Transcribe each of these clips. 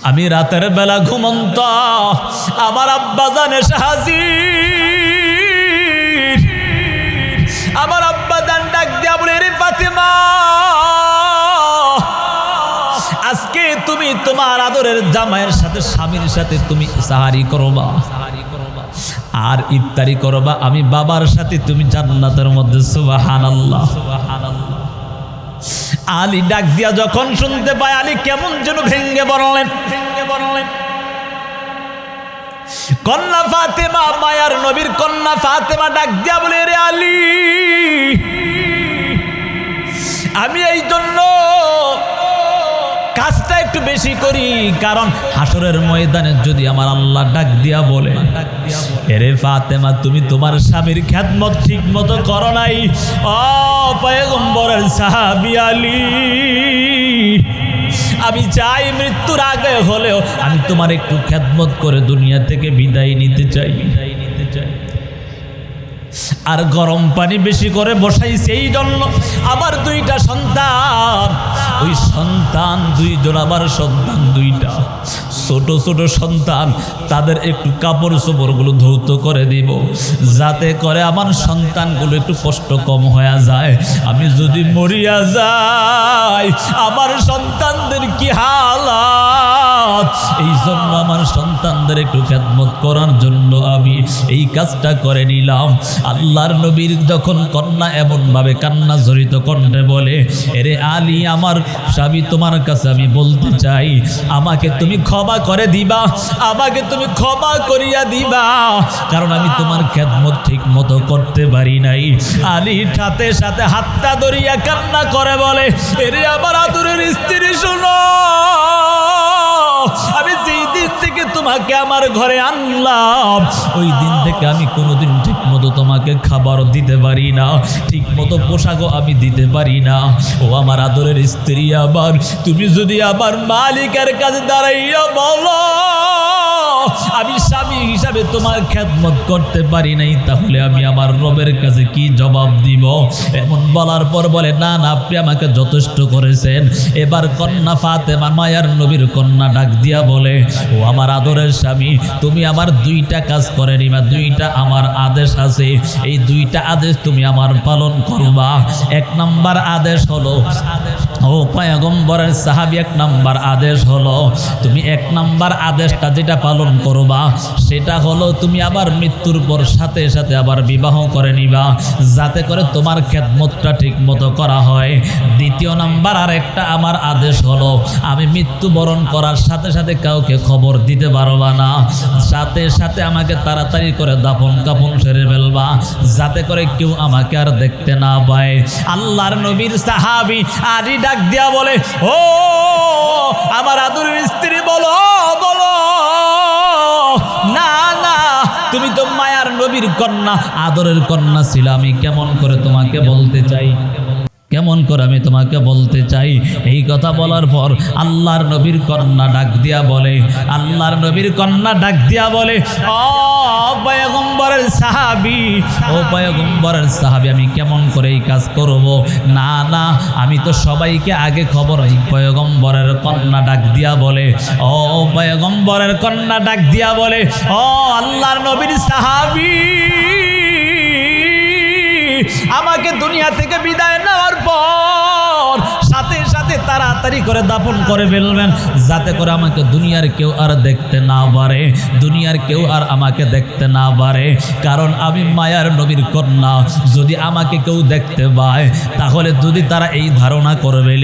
আমি রাতের বেলা ঘুমন্ত, আমার আব্বা জান এসে হাজির। আমার আব্বা জান ডাক দিয়া বলে, রে ফাতেমা, আজকে তুমি তোমার আদরের জামাইয়ের সাথে, স্বামীর সাথে তুমি সাহারি করবা আর ইফতারি করবা, আমি বাবার সাথে তুমি জান্নাতের মধ্যে। সুবহানাল্লাহ, সুবহানাল্লাহ। আলী ডাক দিয়া যখন শুনতে পায়, আলী কেমন যেন ভেঙ্গে পড়লেন। কন্যা ফাতেমা, মায়ার নবীর কন্যা ফাতেমা ডাক দিয়া বলে, রে আলী, আমি এই জন্য কাজটা একটু বেশি করি, কারণ হাসরের ময়দানে যদি আমার আল্লাহ ডাক দিয়া বলে, এরে ফাতেমা, তুমি তোমার স্বামীর খেদমত ঠিক মতো করো নাই, ও পয়গম্বরের সাহাবী আলী, আমি চাই মৃত্যুর আগে হলেও আমি তোমার একটু খেদমত করে দুনিয়া থেকে বিদায় নিতে চাই। আর গরম পানি বেশি করে বসাই, সেই জন্য আমার দুইটা সন্তান, ওই সন্তান দুইজন, আমার সন্তান দুইটা ছোট ছোট সন্তান, তাদের একটু কাপড় চোপড়গুলো ধৌত করে দিব, যাতে করে আমার সন্তানগুলো একটু কষ্ট কম হয়ে যায়। আমি যদি মরিয়া যাই, আমার সন্তানদের কি হালাত, এই জন্য আমার সন্তানদের একটু খেদমত করার জন্য আমি এই কাজটা করে নিলাম। আল্লাহর নবীর যখন কন্যা এমনভাবে কান্না জড়িত কণ্ঠে বলে, এরে আলী, আমার স্বামী, তোমার কাছে আমি বলতে চাই, আমাকে তুমি ক্ষমা করে দিবা, আমাকে তুমি ক্ষমা করিয়া দিবা, কারণ আমি তোমার খেদমত ঠিক মতো করতে পারি নাই। আলী সাথে সাথে হাতটা ধরিয়া কান্না করে বলে, এরে আমার আদরের স্ত্রী, শোনো, আমি যেই দিন থেকে তোমাকে আমার ঘরে আনলাম, ওই দিন থেকে আমি কোনোদিন ঠিক মতো তোমাকে খাবার দিতে পারি না, ঠিক মতো পোশাকও আমি দিতে পারি না। ও আমার আদরের স্ত্রী, আবার তুমি যদি আমার মালিকের কাছে দাঁড়াইয়া বলো আমি স্বামী হিসাবে তোমার খেদমত করতে পারি নাই, তাহলে আমি আমার রবের কাছে কি জবাব দিব? এমন বলার পর বলে, না না, আপনি আমাকে যথেষ্ট করেছেন। এবার কন্যা ফাতেমা, মায়ার নবীর কন্যা ডাক দিয়া বলে, ও আমার আদরের স্বামী, তুমি আমার দুইটা কাজ করে নিবা, দুইটা আমার আদেশ আছে, এই দুইটা আদেশ তুমি আমার পালন করবা। এক নাম্বার আদেশ হলো, ও পয়গম্বরের সাহাবী, এক নাম্বার আদেশ হলো, তুমি এক নাম্বার আদেশটা যেটা পালন করবা সেটা হলো, তুমি আবার মৃত্যুর পর সাথে সাথে আবার বিবাহ করে নিবা, যাতে করে তোমার খেদমতটা ঠিক মতো করা হয়। দ্বিতীয় নাম্বার আর একটা আমার আদেশ হলো, আমি মৃত্যুবরণ করার সাথে সাথে কাউকে খবর দিতে পারবা না, সাথে সাথে আমাকে তাড়াতাড়ি করে দাফন কাফন সেরে ফেলবা, যাতে করে কেউ আমাকে আর দেখতে না পায়। আল্লাহর নবীর সাহাবী আলী ডাক দিয়া বলে, ও আমার আদরের স্ত্রী, বলো বলো, না না, তুমি তো মায়ার নবীর কন্যা, আদরের কন্যা ছিল, আমি কেমন করে তোমাকে বলতে চাই, কেমন করে আমি তোমাকে বলতে চাই। এই কথা বলার পর আল্লাহর নবীর কন্যা ডাক দিয়া বলে, আল্লাহর নবীর কন্যা ডাক দিয়া বলে, ও পয়গম্বরের সাহাবী, ও পয়গম্বরের সাহাবী, আমি কেমন করে এই কাজ করব? না না, আমি তো সবাইকে আগে খবর। এই পয়গম্বরের কন্যা ডাক দিয়া বলে, ও পয়গম্বরের কন্যা ডাক দিয়া বলে, ও আল্লাহর নবীর সাহাবী, আমাকে দুনিয়া থেকে বিদায় নেওয়ার পর সাথে সাথে তাড়াতাড়ি করে দাফন করে ফেলবেন, যাতে করে আমাকে দুনিয়ার কেউ আর দেখতে না পারে, দুনিয়ার কেউ আর আমাকে দেখতে না পারে, কারণ আমি মায়ার নবীর কন্যা। যদি আমাকে কেউ দেখতে পায়, তাহলে যদি তারা এই ধারণা করবে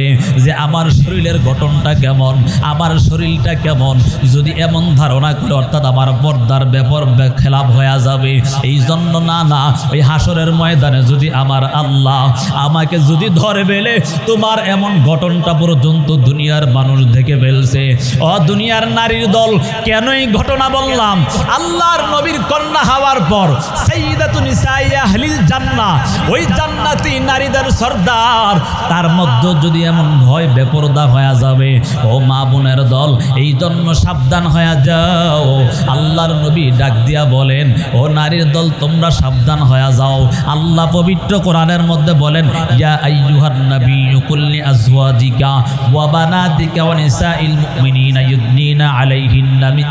যে আমার শরীরের গঠনটা কেমন, আমার শরীরটা কেমন, যদি এমন ধারণা করে, অর্থাৎ আমার পর্দার ব্যাপার খেলাপ হয়ে যাবে। এই জন্য না না, ওই হাসরের ময়দানে যদি আমার আল্লাহ আমাকে যদি ধরে ফেলে, তোমার এমন ঘটনটা পর্যন্ত দুনিয়ার মানুষ দেখে ফেলছে। ও দুনিয়ার নারীর দল, কেন এই ঘটনা বললাম? আল্লাহর নবীর কন্যা হওয়ার পর সাইয়্যিদাতুন নিসাই আহলিল জান্নাহ, ওই জান্নাতি নারীদের সর্দার, তার মধ্যে যদি এমন ভয় বেপরদা হয়ে যাবে, ও মা বোনের দল, এই জন্য সাবধান হয়ে যাও। আল্লাহর নবী ডাক দিয়া বলেন, ও নারীর দল, তোমরা সাবধান হয়ে যাও। আল্লাহ পবিত্র কোরআনের মধ্যে বলেন, ইয়া আইয়ুহান নাবিয়্যু কুল লিআজওয়াজিকা ওয়া বানাতিকা ওয়া নিসাইল মুমিনিনা ইউদনিনা আলাইহিন্না মিন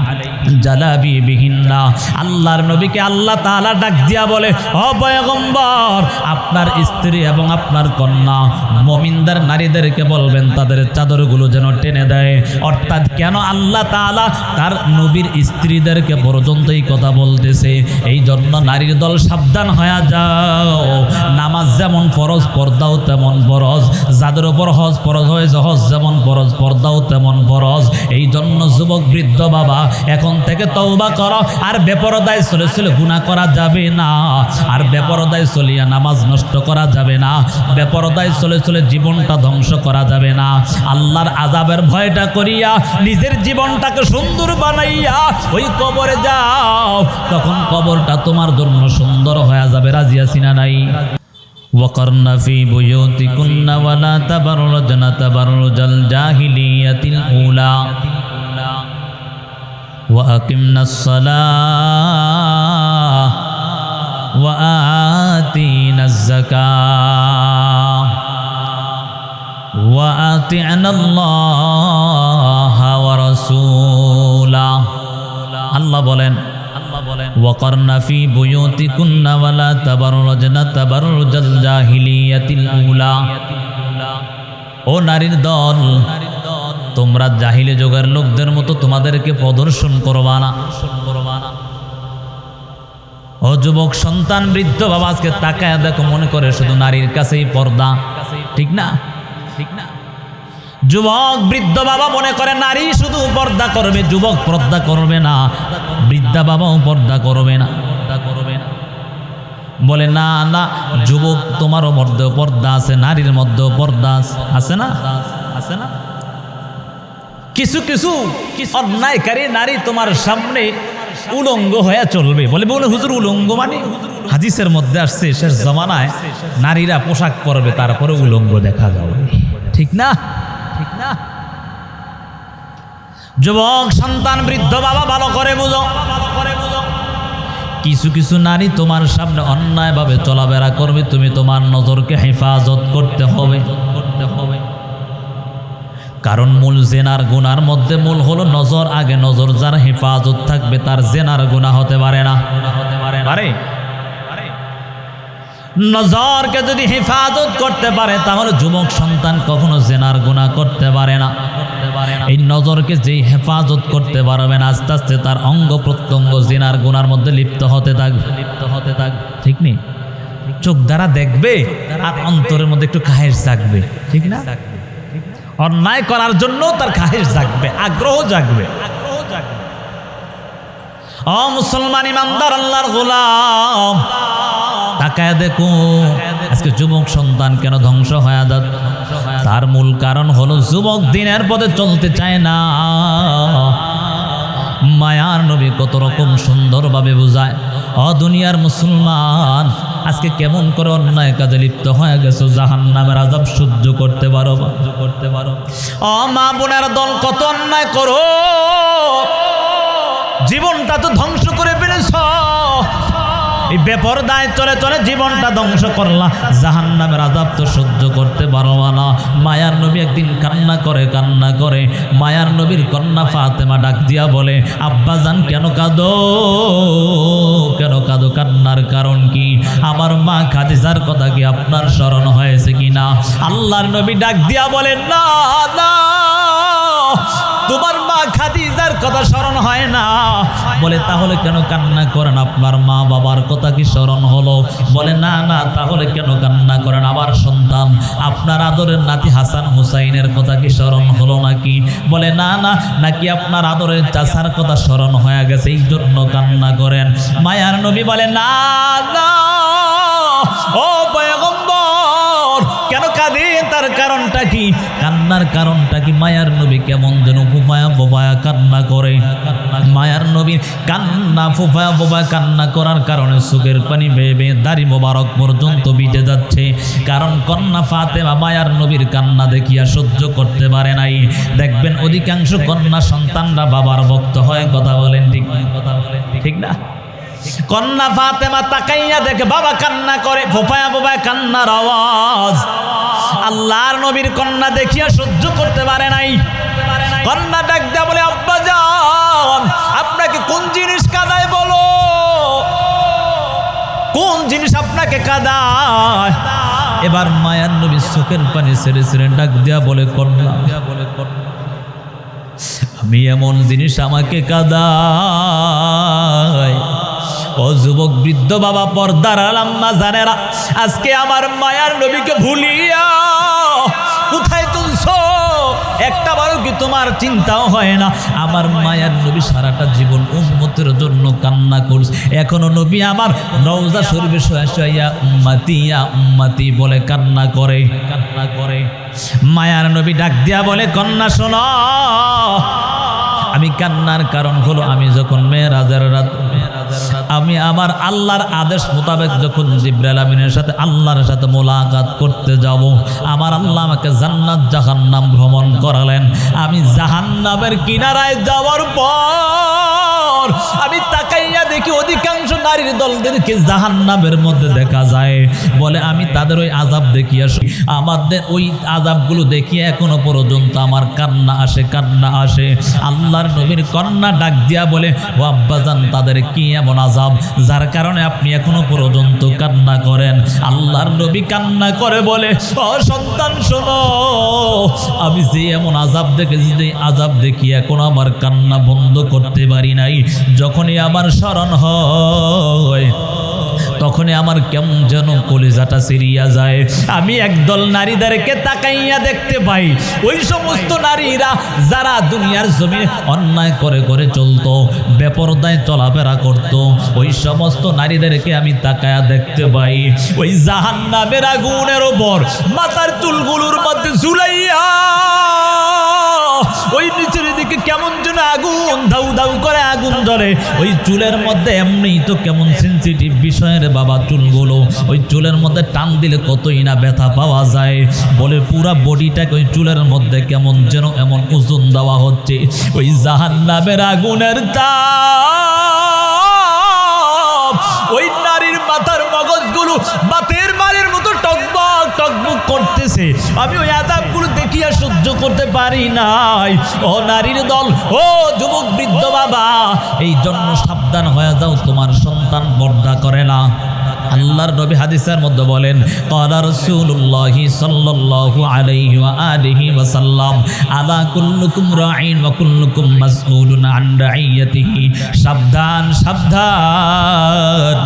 জালাবিবিহিন্না। আল্লাহর নবীকে আল্লাহ তাআলা ডাক দিয়া বলে, ও পয়গম্বর, আপনার স্ত্রী এবং আপনার কন্যা মুমিনদের নারীদেরকে বলবেন তাদের চাদরগুলো যেন টেনে দেয়। অর্থাৎ কেন আল্লাহ তাআলা তার নবীর স্ত্রীদেরকে পর্যন্ত এই কথা বলতেছে? এই জন্য নারীর দল সাবধান হয়ে যাও। নামাজ যেমন ফরজ, পর্দাও তেমন ফরজ। যাদের উপর হজ ফরজ হয়েছে, হজ যেমন ফরজ, পর্দাও তেমন ফরজ। এই জন্য যুবক বৃদ্ধ বাবা, এখন থেকে তওবা করো। আর বেপরদায় চলে চলে গুনাহ করা যাবে না। আর বেপরদায় চলিয়া নামাজ নষ্ট করা যাবে না। বেপরদায় চলে চলে জীবনটা ধ্বংস করা যাবে না। আল্লাহর আযাবের ভয়টা করিয়া নিজের জীবনটাকে সুন্দর বানাইয়া ওই কবরে যাও, তখন কবরটা তোমার জন্য সুন্দর হয়ে যাবে। রাজি আছি না নাই? وقرن في بيوتكن ولا تبرجن تبرج الجاهلية الأولى وأقمنا الصلاة وآتينا الزكاة وأطعنا الله ورسوله। আল্লাহ বলেন, وقرن في بيوتكن ولا تبرجن تبرج الجاهلية الأولى। ও নারীর দল, তোমরা জাহিলি যুগের লোকদের মতো তোমাদেরকে প্রদর্শন করবা না। ও যুবক সন্তান, বৃদ্ধ বাবা, আজকে তাকায় দেখো, মনে করে শুধু নারীর কাছেই পর্দা। ঠিক না? ঠিক না? যুবক বৃদ্ধ বাবা মনে করে নারী শুধু পর্দা করবে, যুবক পর্দা করবে না, বৃদ্ধা বাবাও পর্দা করবে না। বলে না না, যুবক তোমারও মধ্যেও পর্দা আছে, নারীর মধ্যেও পর্দা আছে না? আছে না? কিছু কিছু অন্যায়কারী নারী তোমার সামনে উলঙ্গ হয়ে চলবে। বলে হুজুর উলঙ্গ মানে? হাদিসের মধ্যে আসছে শেষ জামানায় নারীরা পোশাক পরবে, তারপরে উলঙ্গ দেখা যাবে। ঠিক না? ঠিক না? যুবক সন্তান বৃদ্ধ বাবা, ভালো করে বুঝো। কিছু কিছু নারী তোমার সামনে অন্যায়ভাবে চলাফেরা করবে, তুমি তোমার নজরকে হেফাজত করতে হবে। কারণ মূল জেনার গুনার মধ্যে মূল হলো নজর। আগে নজর যার হেফাজত থাকবে তার জেনার গুনাহ হতে পারে না। পারে? নজরকে যদি হেফাজত করতে পারে তাহলে যুবক সন্তান কখনো জেনার গুনাহ করতে পারে না। এই নজরকে যেই হেফাজত করতে পারবে না, আস্তে আস্তে তার অঙ্গ প্রত্যঙ্গ জেনার গুনার মধ্যে লিপ্ত হতে থাকবে। ঠিক নেই? চোখ দ্বারা দেখবে আর অন্তরের মধ্যে একটু খাহেশ জাগবে। ঠিক না? অন্যায় করার জন্য তার খাহেশ জাগবে, আগ্রহ জাগবে। ও মুসলমান ইমানদার আল্লাহর গোলাম, তাকায় দেখো আজকে যুবক সন্তান কেন ধ্বংস হয়ে যাচ্ছে? তার মূল কারণ হলো যুবক দিনের পথে চলতে চায় না। মায়ার নবী কত রকম সুন্দরভাবে বুঝায়। ও দুনিয়ার মুসলমান, আজকে কেমন করে অন্যায় কাজে লিপ্ত হয়ে গেছো, জাহান্নামের আযাব সহ্য করতে পারো? ও মা বোনের দল, কত অন্যায় করো, জীবনটা তো ধ্বংস করে ফেলেছ। এই বেপরদায় চলে চলে জীবনটা ধ্বংস করলা, জাহান্নামের আযাব তো সহ্য করতে পারবা না। মায়ার নবী একদিন কান্না করে মায়ার নবীর কন্যা ফাতেমা ডাক দিয়া বলে, আব্বাজান কেন কাঁদো? কান্নার কারণ কি? আমার মা খাদিজার কথা কি আপনার স্মরণ হয়েছে কিনা? আল্লাহর নবী ডাক দিয়া বলে, না না, তোমার মা খাদিজার কথা স্মরণ হয় না। বলে তাহলে কেন কান্না করেন? আপনার মা বাবার কথা কি স্মরণ হলো? বলে না না, তাহলে কেন কান্না করেন? আবার সন্তান আপনার আদরের নাতি হাসান হুসাইনের কথা কি স্মরণ হলো নাকি? বলে না না, নাকি আপনার আদরের চাচার কথা স্মরণ হয়ে গেছে, এই জন্য কান্না করেন। মায়ার নবী বলে, না না, ও পয়গম্বর, কেন কাঁদে? তার কারণটা কি? কান্নার কারণটা কি? মায়ার নবী কেমন যেন ফুফায়া কান্না করে। মায়ার নবীর কান্না ফুফায়া কান্না করার কারণে চোখের পানি বেয়ে বেয়ে দাড়ি মোবারক পর্যন্ত ভিজে যাচ্ছে। কারণ কন্যা ফাতেমা মায়ার নবীর কান্না দেখিয়া সহ্য করতে পারে নাই। দেখবেন অধিকাংশ কন্যা সন্তানরা বাবার ভক্ত হয়। কথা বলেন ঠিক? কথা বলেন ঠিক না? কন্যা ফাতেমা তাকাইয়া দেখে বাবা কান্না করে, ফোফায়া কান্নার আওয়াজ। আল্লাহর নবীর কন্যা দেখিয়া সহ্য করতে পারে নাই। কন্যা ডাক দেয়া বলে, আব্বাজান আপনাকে কাঁদায়। এবার মায়ার নবী চোখের পানি ছেড়ে ছেড়ে ডাক দিয়া বলে, কন্যা, আমি এমন জিনিস আমাকে কাঁদায়। ও যুবক বৃদ্ধ বাবা, পর্দার আম্মা জানেরা, আজকে আমার মায়ার নবীকে ভুলিয়া কোথায় তুলছো? একটা বারও কি তোমার চিন্তাও হয় না? আমার মায়ার নবী সারাটা জীবন উম্মতের জন্য কান্না করছে। এখনো নবী আমার রওজা শরীফে শুয়া উম্মতি ইয়া উম্মতি বলে কান্না করে। মায়ার নবী ডাক দিয়া বলে, কন্যা শোনো, আমি কান্নার কারণ হলো আমি যখন মেরাজের রাত আমি আমার আল্লাহর আদেশ মোতাবেক যখন জিবরাইল আমিনের সাথে আল্লাহর সাথে মোলাকাত করতে যাব, আমার আল্লাহ আমাকে জান্নাত জাহান্নাম ভ্রমণ করালেন। আমি জাহান্নামের কিনারায় যাওয়ার পর আমি তাকাইয়া দেখি অধিকাংশ নারীর দলদেরকে জাহান্নামের মধ্যে দেখা যায়। বলে আমি তাদের ওই আযাব দেখিয়া আমাদের ওই আযাবগুলো দেখিয়ে এখনো পর্যন্ত আমার কান্না আসে। আল্লাহর নবীর কন্যা ডাক দিয়া বলে, ও আব্বাজান, তাদের কি এমন আযাব যার কারণে আপনি এখনো পর্যন্ত কান্না করেন? আল্লাহর নবী কান্না করে বলে, ও সন্তান শোনো, আমি যে এমন আযাব দেখেছি, যে আযাব দেখি এখন আমার কান্না বন্ধ করতে পারি নাই। যখনই আমার স্মরণ হয় তখনই আমার কেমন যেন কলিজাটা সিরিয়া যায়। আমি একদল নারীদেরকে তাকাইয়া দেখতে পাই, ওই সমস্ত নারীরা যারা দুনিয়ার জমিনে অন্যায় করে চলতো, বেপরদায় চলাফেরা করত, ওই সমস্ত নারীদেরকে আমি তাকায়া দেখতে পাই ওই জাহান্নামের আগুনের উপর মাথার চুলগুলোর মধ্যে ঝুলাইয়া ওই নিচের দিকে কেমন যেন আগুন দাউ দাউ করে আগুন জ্বলে। ওই চুলের মধ্যে এমনি তো কেমন সেন্সিটিভ বিষয়ের বাবা চুলগুলো, ওই চুলের মধ্যে টান দিলে কতই না ব্যথা পাওয়া যায়। বলে পুরা বডিটাকে ওই চুলের মধ্যে কেমন যেন এমন ওজন দেওয়া হচ্ছে। ওই জাহান্নামের আগুনের তাপ ওই নারীর মাথার মগজগুলো বাতের মারের মতো টকবক টকবক করতেছে। আমি ওই আযাবগুলো দেখিয়া সহ্য করতে পারি নাই। ও নারীর দল, ও যুবক বৃদ্ধ বাবা, এই জন্য সাবধান হয়ে যাও, তোমার সন্তান পর্দা করে না। আল্লাহর নবী হাদিসের মধ্যে বলেন, ক্বালা রাসূলুল্লাহি সাল্লাল্লাহু আলাইহি ওয়া আলিহি ওয়া সাল্লাম, আলা কুল্লুকুম রাঈন ওয়া কুল্লুকুম মাসউলুন আন রাইয়াতিহি। সাবধান সাবধান,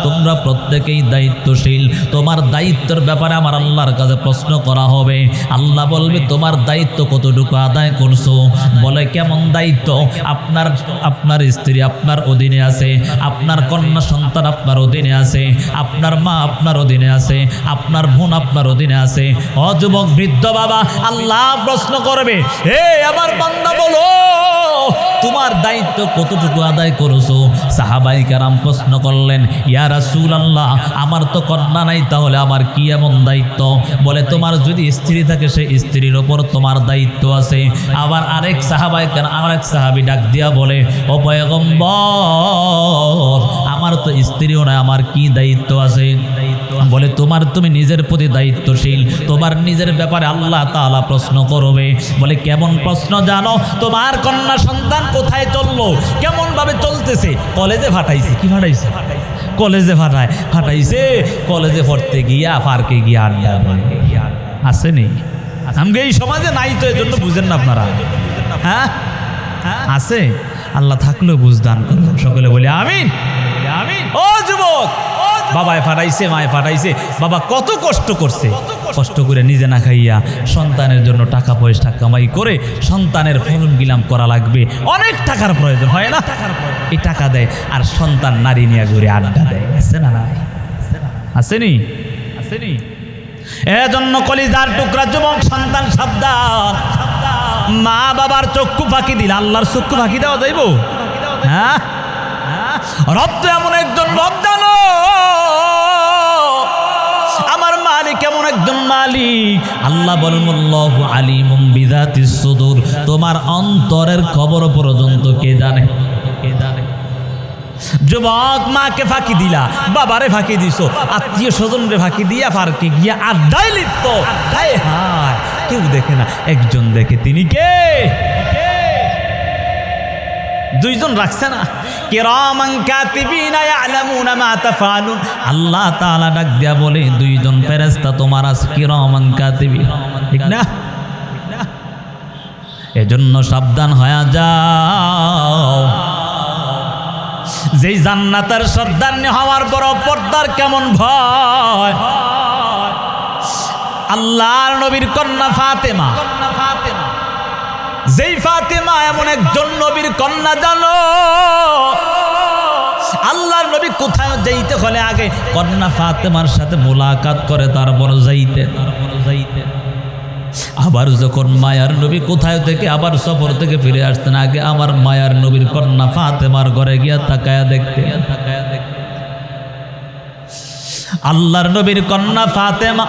তোমরা প্রত্যেকেই দায়িত্বশীল। তোমার দায়িত্বের ব্যাপারে আমার আল্লাহর কাছে প্রশ্ন করা হবে। আল্লাহ বলবে, তোমার দায়িত্ব কতটুকু আদায় করছো? বলে, কেমন দায়িত্ব? আপনার স্ত্রী আপনার অধীনে আছে, আপনার কন্যা সন্তান আপনার অধীনে আছে, আপনার মা আপনার অধীনে আছে, আপনার বোন আপনার অধীনে আছে। ও যুবক বৃদ্ধ বাবা, আল্লাহ প্রশ্ন করবে, হে আমার বান্দা, বলো তোমার দায়িত্ব কতটুকু আদায় করেছো? সাহাবায়ে কেরাম প্রশ্ন করলেন, ইয়া রাসূলুল্লাহ, আমার তো কন্যা নাই, তাহলে আমার কি এমন দায়িত্ব? বলে, তোমার যদি স্ত্রী থাকে সেই স্ত্রীর ওপর তোমার দায়িত্ব আছে। আবার আরেক সাহাবী ডাক দিয়া বলে, ও পয়গম্বর, আমার তো স্ত্রীও নাই, আমার কি দায়িত্ব আছে? বলে, তুমি নিজের প্রতি দায়িত্বশীল, তোমার নিজের ব্যাপারে আল্লাহ তাআলা প্রশ্ন করবে। বলে, কেমন প্রশ্ন জানো? তোমার কন্যা সন্তান কোথায় চললো, কেমন ভাবে চলতেছে? কলেজে ফাটাইছে। কি ফাটাইছে? কলেজে ফাটাইছে। কলেজে পড়তে গিয়া পার্কে গিয়া আড্ডা আসেনি। আমাকে এই সমাজে নাই, তো এই জন্য বুঝেন না আপনারা। হ্যাঁ আছে, আল্লাহ থাকলেও বুঝদান করুন। সকলে বলি আমিন। ও যুবক, বাবায় ফাটাইছে, মায়ে ফাটাইছে, বাবা কত কষ্ট করছে, কষ্ট করে নিজে না খাইয়া সন্তানের জন্য টাকা পয়সা কামাই করে সন্তানের ফলন গিলাম করা লাগবে, অনেক টাকার প্রয়োজন হয় না? এই টাকা দেয় আর সন্তান নারী নিয়ে ঘুরে আড্ডা দেয়। আছে না? আসেনি? এজন্য কলিজার টুকরা যুবক সন্তান সাবধান। মা বাবার চক্ষু ফাঁকি দিলে আল্লাহর চক্ষু ফাঁকি দেওয়া যাইব? হ্যাঁ, রব তো এমন একজন রব, জানো আমার মালিক কেমন একজন মালিক। আল্লাহ বলেন, আল্লাহু আলিমুম বিযাতিস সুদূর, তোমার অন্তরের খবর পর্যন্ত কে জানে? যুবক, মাকে ফাঁকি দিলা, বাবারে ফাঁকি দিছো, আত্মীয় স্বজনরে ফাঁকি দিয়া পার্কে গিয়া আড্ডায় লিপ্ত। হায় হায়, কেউ দেখে না, একজন দেখে, তিনি কে? দুইজন রাখছে না, কিরামান কাতিবিনা ইয়ালামুনা মা তাফআলুন। আল্লাহ তাআলা ডাক দিয়া বলে দুইজন ফেরেশতা তোমার আছে, কিরামান কাতিবিন, ঠিক না? এজন্য সাবধান হয়ে যাও। যেই জান্নাতের সর্দার হওয়ার বড় পর্দার কেমন ভয়। আল্লাহর নবীর কন্যা ফাতেমা, যেই ফাতেমা এমন একজন নবীর কন্যা, জানো আল্লাহর নবী কোথায় যাইতে হলে আগে কন্যা ফাতেমার সাথে মোলাকাত করে তারপর যাইতে। আবার যখন মায়ার নবী কোথায় থেকে আবার সফর থেকে ফিরে আসতেন, আগে আমার মায়ার নবীর কন্যা ফাতেমার ঘরে গিয়া তাকায়া দেখতে। আল্লাহর নবীর কন্যা ফাতেমা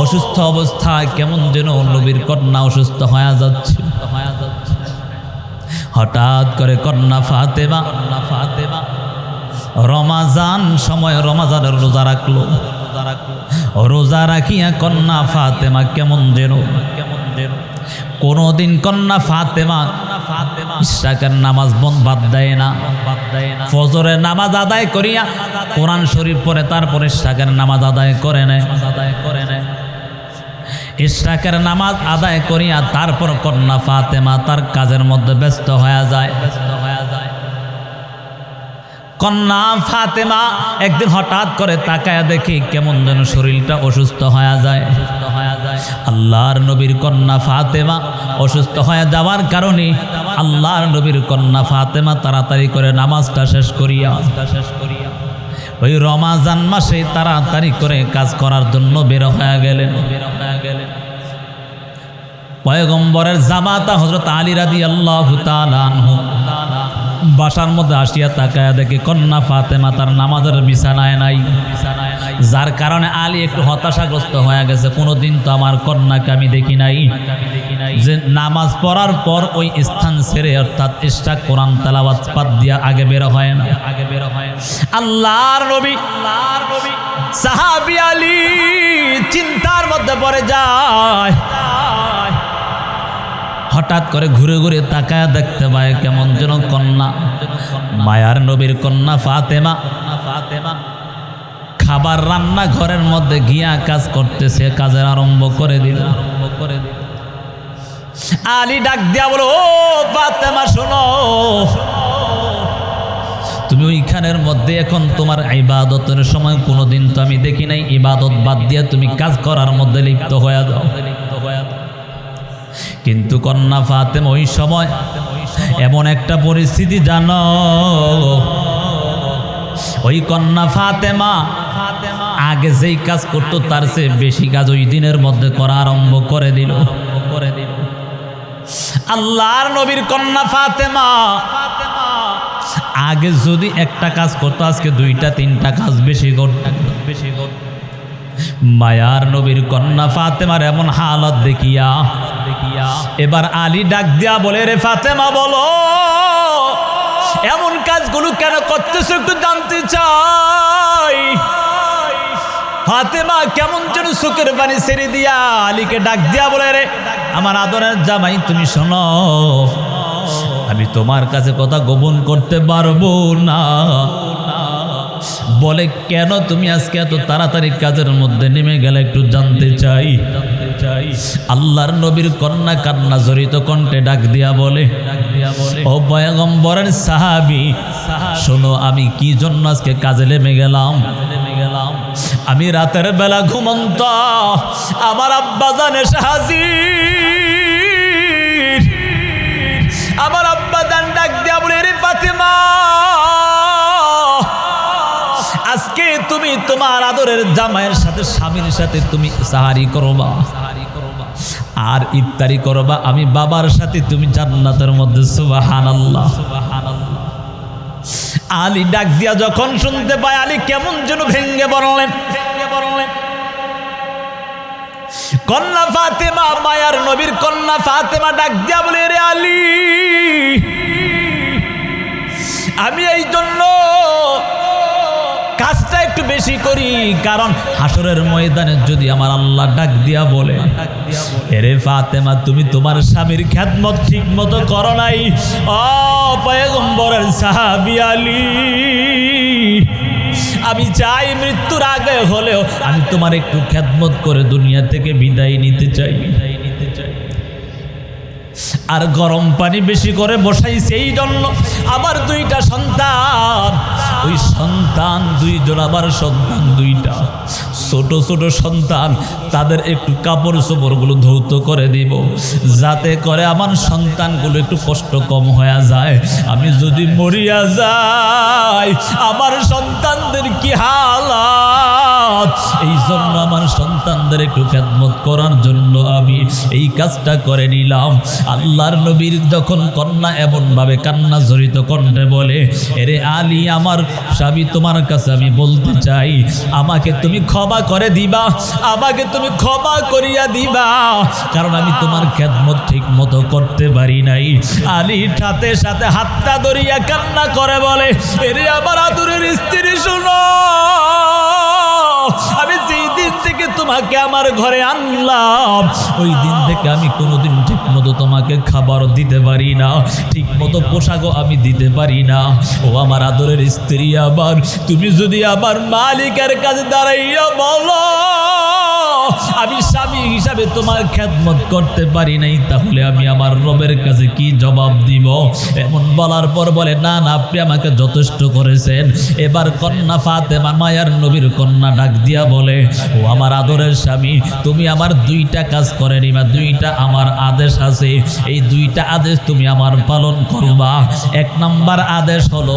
অসুস্থ অবস্থায় কেমন যেন নবীর কন্যা অসুস্থ হয়ে যাচ্ছে। হঠাৎ করে কন্যা ফাতেমা রমাজান সময় রমাজানের রোজা রাখলো। রোজা রাখিয়া কন্যা ফাতেমা কেমন যেন কোনদিন কন্যা ফাতেমা ইশরাকের নামাজ বাদ দেয় না। ফজরের নামাজ আদায় করিয়া কোরআন শরীফ পড়ে তারপরে ইশরাকের নামাজ আদায় করে নেয়। ইশরাকের নামাজ আদায় করিয়া তারপর কন্যা ফাতেমা তার কাজের মধ্যে ব্যস্ত হয়ে যায়। কন্যা ফাতেমা একদিন হঠাৎ করে তাকায়া দেখি কেমন যেন শরীরটা অসুস্থ হয়ে যায়। আল্লাহর নবীর কন্যা ফাতেমা অসুস্থ হয়ে যাওয়ার কারণে আল্লাহর নবীর কন্যা ফাতেমা তাড়াতাড়ি করে নামাজটা শেষ করিয়া ওই রমাজান মাসে তাড়াতাড়ি করে কাজ করার জন্য বের হয়ে গেলেন। পয়গম্বরের জামাতা হযরত আলী রাদিয়াল্লাহু তাআলা আনহু বাসার মধ্যে আসিয়া তাকায়া দেখে কন্যা ফাতেমা তার নামাজের বিছানায় নাই। যার কারণে আলী একটু হতাশাগ্রস্ত হয়ে গেছে, কোনোদিন তো আমার কন্যাকে আমি দেখি নাই যে নামাজ পড়ার পর ওই স্থান ছেড়ে অর্থাৎ ইশরাক কোরআন তেলাওয়াত বাদ দিয়া আগে বের হয় না। আল্লাহর নবী সাহাবী আলী চিন্তার মধ্যে পড়ে যায়। হঠাৎ করে ঘুরে ঘুরে তাকায়া দেখতে পায় কেমন যেন কন্যা মায়ার নবীর কন্যা ফাতেমা খাবার রান্না ঘরের মধ্যে গিয়া কাজ করতেছে, কাজের আরম্ভ করে দিল। আলী ডাক দিয়া বলো, ও ফাতেমা শোনো, তুমি ওইখানের মধ্যে এখন তোমার ইবাদতের সময় কোনোদিন তো আমি দেখি নাই, ইবাদত বাদ দিয়া তুমি কাজ করার মধ্যে লিপ্ত হয়ে যাও। কিন্তু কন্যা ফাতেমা ওই সময় এমন একটা পরিস্থিতি জানো, ওই কন্যা ফাতেমা আগে যেই কাজ করতো তার চেয়ে বেশি কাজ ওই দিনের মধ্যে করা আরম্ভ করে দিল। আল্লাহর নবীর কন্যা ফাতেমা আগে যদি একটা কাজ করতো আজকে দুইটা তিনটা কাজ বেশি করত। মায়ার নবীর কন্যা ফাতেমার এমন হালত দেখিয়া এবার আলী ডাক দিয়া বলে, রে ফাতেমা বলো এমন কাজগুলো কেন করতেছো একটু জানতে চাই। ফাতেমা কেমন যেন চোখের পানি ছেড়ে দিয়া আলীকে ডাক দিয়া বলে, রে আমার আদরের জামাই তুমি শোনো, আমি তোমার কাছে কথা গোপন করতে পারবো না। বলে কেন তুমি আজকে এত তাড়াতাড়ি কাজের মধ্যে নেমে গেলে একটু জানতে চাই। আল্লাহর নবীর কন্যা কান্না জড়িত কণ্ঠে ডাক দিয়া বলে, ও পয়গম্বরের সাহাবী শোনো, আমি কি জন্য আজকে কাজে নেমে গেলাম। আমি রাতের বেলা ঘুমন্ত, আমার আব্বা জানে হাজির। আমার আব্বা জান ডাক দিয়া বলে, রে ফাতেমা আজকে তুমি তোমার আদরের জামাইয়ের সাথে স্বামীর সাথে তুমি সাহারি করবা আর ইফতারি করবা, আমি বাবার সাথে তুমি জান্নাতের মধ্যে। সুবহানাল্লাহ। আলী ডাক দিয়া যখন শুনতে পায় আলী কেমন যেন ভেঙ্গে পড়লেন। কন্যা ফাতেমা মায়ার নবীর কন্যা ফাতেমা ডাক দিয়া বলে, রে আলী আমি এই জন্য কাজটা একটু বেশি বেশি করি, কারণ হাসরের ময়দানে যদি আমার আল্লাহ ডাক দিয়া বলে, এরে ফাতেমা তুমি তোমার স্বামীর খেদমত ঠিক মতো করো নাই, ও পয়গম্বরের সাহাবী আলী, আমি চাই মৃত্যুর আগে হলেও আমি তোমার একটু খেদমত করে দুনিয়া থেকে বিদায় নিতে চাই। আর গরম পানি বেশি করে বসাইছে এই জন্য আমার দুইটা সন্তান, ওই সন্তান দুইজন, আমার সন্তান দুইটা ছোট ছোট সন্তান, তাদের একটু কাপড় চোপড়গুলো ধৌত করে দিব, যাতে করে আমার সন্তানগুলো একটু কষ্ট কম হয়ে যায়। আমি যদি মরিয়া যাই আমার সন্তানদের কি হালাত, এই জন্য আমার সন্তানদের একটু খেদমত করার জন্য আমি এই কাজটা করে নিলাম। আল্লাহর নবীর যখন কন্যা এমনভাবে কান্না জড়িত কণ্ঠে বলে, এরে আলী আমার স্বামী তোমার কাছে আমি বলতে চাই, আমাকে তুমি ক্ষমা করে দিবা, আমাকে তুমি ক্ষমা করিয়া দিবা, কারণ আমি তোমার খেদমত ঠিক মতো করতে পারি নাই। আলী সাথে সাথে হাতটা ধরিয়া কান্না করে বলে, এরে আমার আদরের স্ত্রী শুনো, আমি যেই দিন থেকে তোমাকে আমার ঘরে আনলাম ওই দিন থেকে আমি কোনোদিন ঠিক মতো তোমাকে খাবার দিতে পারি না, ঠিক মতো পোশাকও আমি দিতে পারি না। ও আমার আদরের স্ত্রী, আবার তুমি যদি আমার মালিকের কাছে দাঁড়াইয়া বলো আমি স্বামী হিসাবে তোমার খেদমত করতে পারি নাই, তাহলে আমি আমার রবের কাছে কি জবাব দিব? এমন বলার পর বলে, না না আপনি আমাকে যথেষ্ট করেছেন। এবার কন্যা ফাতেমা মায়ার নবীর কন্যা ডাক দিয়া বলে, ও আমার আদরের স্বামী, তুমি আমার দুইটা কাজ করে নিবা, দুইটা আমার আদেশ আছে, এই দুইটা আদেশ তুমি আমার পালন করবা। এক নাম্বার আদেশ হলো,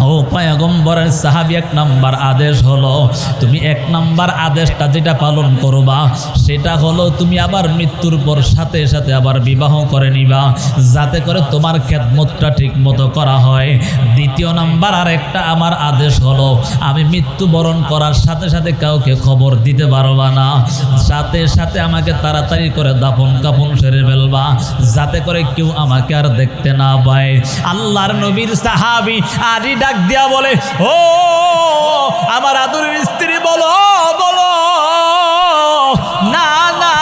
ও পয়গম্বরের সাহাবী, এক নাম্বার আদেশ হলো তুমি এক নাম্বার আদেশটা যেটা পালন করবা সেটা হলো তুমি আবার মৃত্যুর পর সাথে সাথে আবার বিবাহ করে নিবা, যাতে করে তোমার খেদমতটা ঠিক মতো করা হয়। দ্বিতীয় নাম্বার আর একটা আমার আদেশ হলো, আমি মৃত্যুবরণ করার সাথে সাথে কাউকে খবর দিতে পারবা না, সাথে সাথে আমাকে তাড়াতাড়ি করে দাফন কাফন সেরে ফেলবা, যাতে করে কেউ আমাকে আর দেখতে না পায়। আল্লাহর নবীর সাহাবী আলী ডাক দিয়া বলে, ও আমার আদরের স্ত্রী, বলো বলো, না না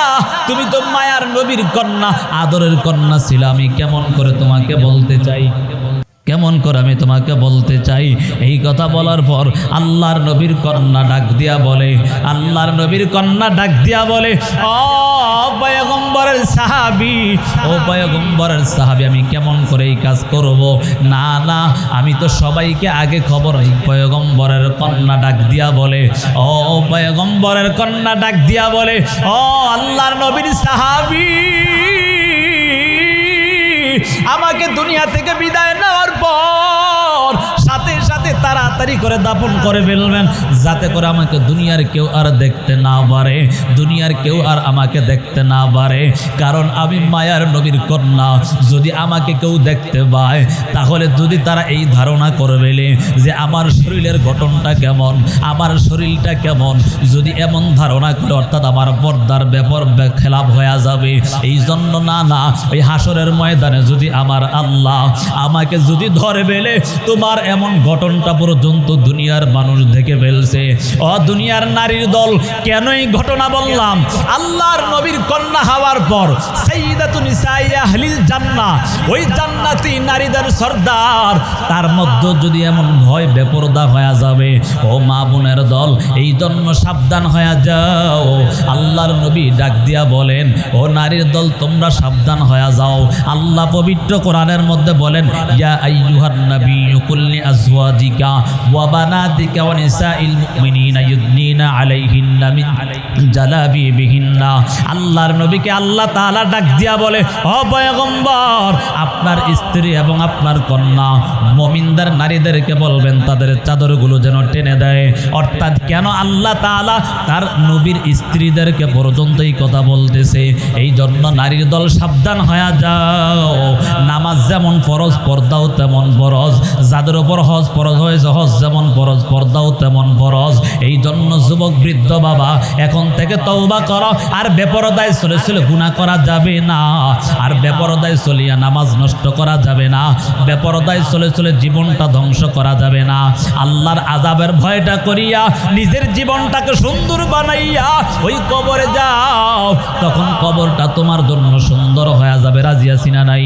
তুমি তো মায়ার নবীর কন্যা, আদরের কন্যা ছিল, আমি কেমন করে তোমাকে বলতে চাই, কেমন করে আমি তোমাকে বলতে চাই। এই কথা বলার পর আল্লাহর নবীর কন্যা ডাক দিয়া বলে, আল্লাহর নবীর কন্যা ডাক দিয়া বলে, ও পয়গম্বরের সাহাবী, ও পয়গম্বরের সাহাবী, আমি কেমন করে এই কাজ করব? না না আমি তো সবাইকে আগে খবর। এই পয়গম্বরের কন্যা ডাক দিয়া বলে, ও পয়গম্বরের কন্যা ডাক দিয়া বলে, ও আল্লাহর নবীর সাহাবী, আমাকে দুনিয়া থেকে বিদায় নেওয়ার পর সাথে সাথে তাড়াতাড়ি করে দাফন করে ফেলবেন, যাতে করে আমাকে দুনিয়ার কেউ আর দেখতে না পারে, দুনিয়ার কেউ আর আমাকে দেখতে না পারে, কারণ আমি মায়ার নবীর কন্যা। যদি আমাকে কেউ দেখতে পায় তাহলে যদি তারা এই ধারণা করে ফেলে যে আমার শরীরের গঠনটা কেমন, আমার শরীরটা কেমন, যদি এমন ধারণা করে অর্থাৎ আমার পর্দার ব্যাপার খেলাপ হয়ে যাবে। এই জন্য না না ওই হাসরের ময়দানে যদি আমার আল্লাহ আমাকে যদি ধরে ফেলে, তোমার এমন ঘটনটা পর্যন্ত দুনিয়ার মানুষ দেখে ফেলছে। ও দুনিয়ার নারীর দল, কেন এই ঘটনা বললাম? আল্লাহর নবীর কন্যা হওয়ার পর সাইয়্যিদাতুন নিসাই আহলিল জান্নাহ, ওই জান্নাতি নারীদের সর্দার, তার মধ্যে যদি এমন ভয় বেপরদা হয়ে যাবে, ও মা বোনের দল, এই জন্য সাবধান হয়ে যাও। আল্লাহর নবী ডাক দিয়া বলেন, ও নারীর দল তোমরা সাবধান হয়ে যাও। আল্লাহ পবিত্র কোরআনের মধ্যে বলেন, ইয়া আইয়ুহান নাবিয়্যু কুল্লি আজওয়াজিকা ওয়া বানাতিকা ওয়া নিসাইল মুমিনিনা ইউদনিনা আলাইহিন্না মিন জালাবিবিহিন্না। আল্লাহর নবীকে আল্লাহ তাআলা ডাক দিয়া বলে, ও পয়গম্বর, আপনার স্ত্রী এবং আপনার কন্যা মুমিনদের নারীদেরকে বলবেন তাদের চাদরগুলো যেন টেনে দেয়। অর্থাৎ কেন আল্লাহ তাআলা তার নবীর স্ত্রীদেরকে পর্যন্ত এই কথা বলতেছে? এই জন্য নারীর দল সাবধান হয়ে যাও। নামাজ যেমন ফরজ, পর্দাও তেমন ফরজ। যাদের উপর হজ ফরজ হয়েছে হজ যেমন ফরজ, পর্দাও তেমন ফরজ। এই জন্য যুবক বৃদ্ধ বাবা এখন থেকে তওবা করো, আর বেপরদায় চলে চলে গুনাহ করা যাবে না, আর বেপরদায় চলিয়া নামাজ নষ্ট করা যাবে না, বেপরদায় চলে চলে জীবনটা ধ্বংস করা যাবে না। আল্লাহর আযাবের ভয়টা করিয়া নিজের জীবনটাকে সুন্দর বানাইয়া ওই কবরে যাও, তখন কবরটা তোমার জন্য সুন্দর হয়ে যাবে। রাজি আছি না নাই?